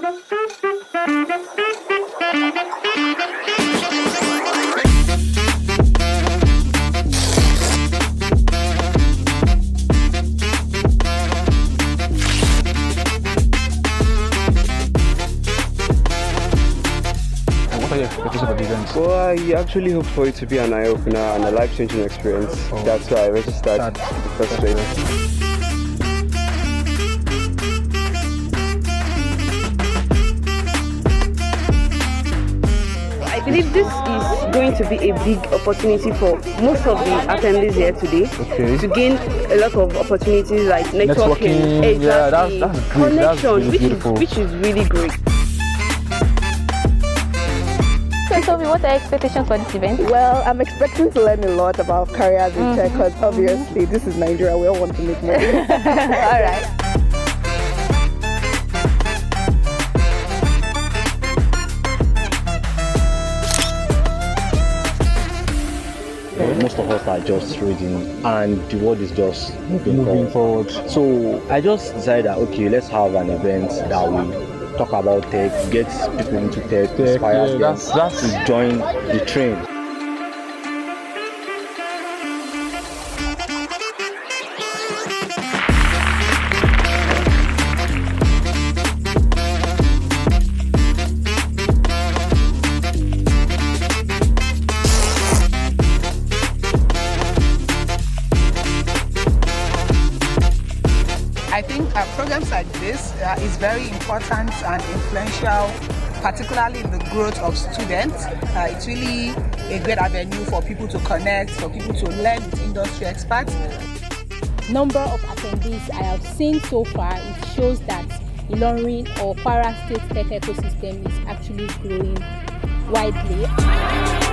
What are your expectations of the event? Well, I actually hope for it to be an eye-opener and a life-changing experience. That's why I registered the first day. I believe this is going to be a big opportunity for most of the attendees here today to gain a lot of opportunities like networking, yeah, that's great. connection, That's really beautiful. which is really great. So tell me, what are your expectations for this event? Well, I'm expecting to learn a lot about careers in tech because obviously this is Nigeria, we all want to make money. All right. Most of us are just reading and the world is just moving forward. So I just decided that okay, let's have an event that will talk about tech, get people into tech, inspire them that's to join the train. I think programs like this is very important and influential, particularly in the growth of students. It's really a great avenue for people to connect, for people to learn with industry experts. Number of attendees I have seen so far, it shows that Ilorin or Kwara State Tech ecosystem is actually growing widely.